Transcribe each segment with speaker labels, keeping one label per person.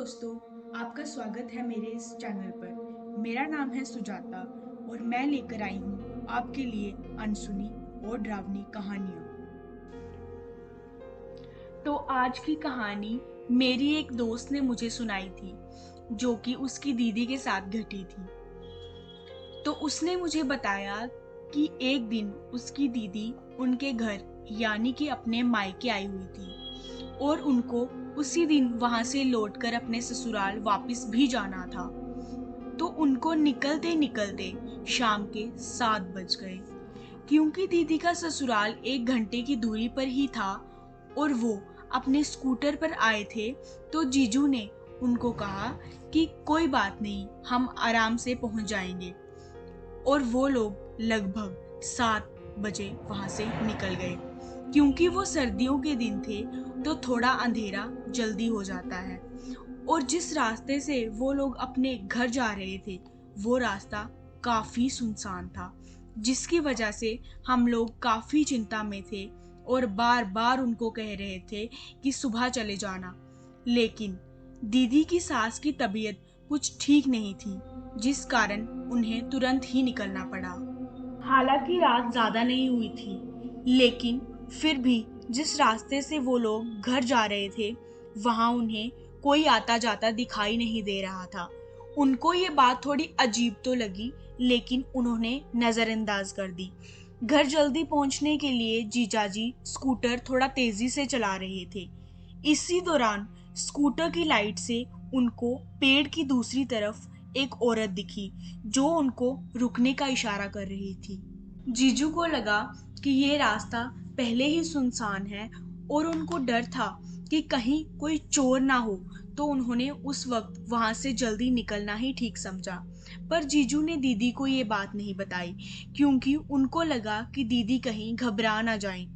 Speaker 1: दोस्तों, आपका स्वागत है मेरे इस चैनल पर। मेरा नाम है सुजाता और मैं लेकर आई हूँ आपके लिए अनसुनी और डरावनी कहानियाँ। तो आज की कहानी मेरी एक दोस्त ने मुझे सुनाई थी, जो कि उसकी दीदी के साथ घटी थी। तो उसने मुझे बताया कि एक दिन उसकी दीदी उनके घर यानी कि अपने मायके आई हुई थी और उनको उसी दिन वहां से लौटकर अपने ससुराल वापस भी जाना था। तो उनको निकलते निकलते शाम के 7 बज गए, क्योंकि दीदी का ससुराल 1 घंटे की दूरी पर ही था और वो अपने स्कूटर पर आए थे। तो जीजू ने उनको कहा कि कोई बात नहीं, हम आराम से पहुंच जाएंगे। और वो लोग लगभग 7 बजे वहां से निकल गए। क्योंकि वो सर्दियों के दिन थे तो थोड़ा अंधेरा जल्दी हो जाता है। और जिस रास्ते से वो लोग अपने घर जा रहे थे वो रास्ता काफी सुनसान था, जिसकी वजह से हम लोग काफी चिंता में थे और बार बार उनको कह रहे थे कि सुबह चले जाना। लेकिन दीदी की सास की तबीयत कुछ ठीक नहीं थी, जिस कारण उन्हें तुरंत ही निकलना पड़ा। हालांकि रात ज्यादा नहीं हुई थी, लेकिन फिर भी जिस रास्ते से वो लोग घर जा रहे थे वहां उन्हें कोई आता जाता दिखाई नहीं दे रहा था। उनको ये बात थोड़ी अजीब तो लगी, लेकिन उन्होंने नजरअंदाज कर दी। घर जल्दी पहुंचने के लिए जीजाजी स्कूटर थोड़ा तेजी से चला रहे थे। इसी दौरान स्कूटर की लाइट से उनको पेड़ की दूसरी तरफ एक औरत दिखी, जो उनको रुकने का इशारा कर रही थी। जीजू को लगा कि ये रास्ता पहले ही सुनसान है और उनको डर था कि कहीं कोई चोर ना हो, तो उन्होंने उस वक्त वहां से जल्दी निकलना ही ठीक समझा। पर जीजू ने दीदी को ये बात नहीं बताई, क्योंकि उनको लगा कि दीदी कहीं घबरा ना जाएं।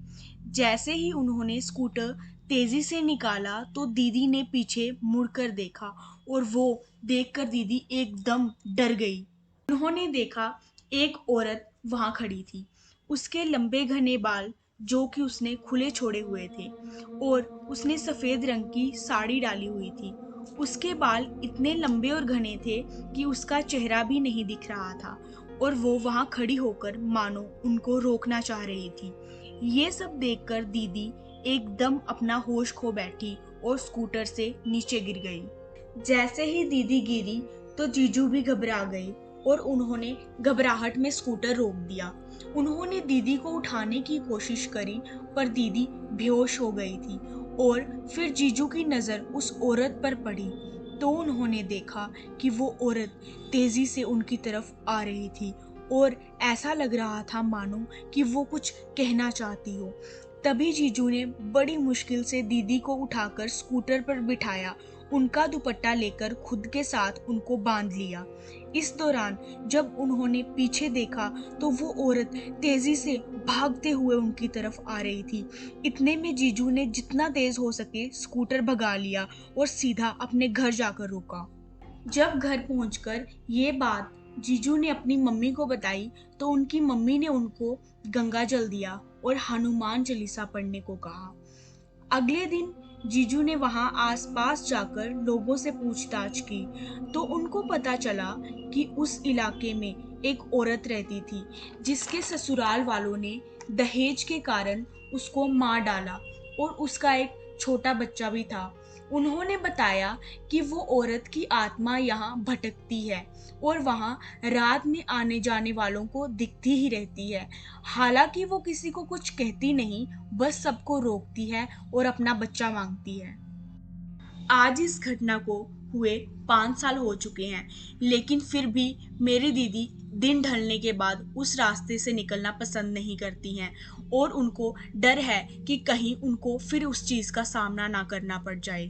Speaker 1: जैसे ही उन्होंने स्कूटर तेजी से निकाला तो दीदी ने पीछे मुड़कर देखा और वो देखकर दीदी एकदम डर गई। उन्होंने देखा एक औरत वहां खड़ी थी। उसके लंबे घने बाल जो कि उसने खुले छोड़े हुए थे और उसने सफेद रंग की साड़ी डाली हुई थी। उसके बाल इतने लंबे और घने थे कि उसका चेहरा भी नहीं दिख रहा था और वो वहां खड़ी होकर मानो उनको रोकना चाह रही थी। ये सब देखकर दीदी एकदम अपना होश खो बैठी और स्कूटर से नीचे गिर गई। जैसे ही दीदी गिरी तो जीजू भी घबरा गए और उन्होंने घबराहट में स्कूटर रोक दिया। उन्होंने दीदी को उठाने की कोशिश करी, पर दीदी बेहोश हो गई थी। और फिर जीजू की नजर उस औरत पर पड़ी तो उन्होंने देखा कि वो औरत तेजी से उनकी तरफ आ रही थी और ऐसा लग रहा था मानो कि वो कुछ कहना चाहती हो। तभी जीजू ने बड़ी मुश्किल से दीदी को उठाकर स्कूटर पर बिठाया, उनका दुपट्टा लेकर खुद के साथ उनको बांध लिया। इस दौरान जब उन्होंने पीछे देखा तो वो औरत तेजी से भागते हुए उनकी तरफ आ रही थी। इतने में जीजू ने जितना तेज हो सके स्कूटर भगा लिया और सीधा अपने घर जाकर रुका। जब घर पहुंचकर ये बात जीजू ने अपनी मम्मी को बताई तो उनकी मम्मी ने उनको गंगा जल दिया और हनुमान चालीसा पढ़ने को कहा। अगले दिन जीजू ने वहां आसपास जाकर लोगों से पूछताछ की तो उनको पता चला कि उस इलाके में एक औरत रहती थी, जिसके ससुराल वालों ने दहेज के कारण उसको मार डाला और उसका एक छोटा बच्चा भी था। उन्होंने बताया कि वो औरत की आत्मा यहाँ भटकती है और वहाँ रात में आने जाने वालों को दिखती ही रहती है। हालांकि वो किसी को कुछ कहती नहीं, बस सबको रोकती है और अपना बच्चा मांगती है। आज इस घटना को हुए 5 साल हो चुके हैं, लेकिन फिर भी मेरी दीदी दिन ढलने के बाद उस रास्ते से निकलना पसंद नहीं करती हैं और उनको डर है कि कहीं उनको फिर उस चीज का सामना ना करना पड़ जाए।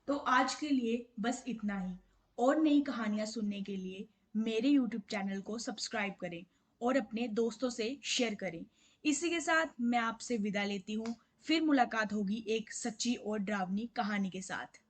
Speaker 1: तो आज के लिए बस इतना ही। और नई कहानियां सुनने के लिए मेरे YouTube चैनल को सब्सक्राइब करें और अपने दोस्तों से शेयर करें। इसी के साथ मैं आपसे विदा लेती हूँ। फिर मुलाकात होगी एक सच्ची और डरावनी कहानी के साथ।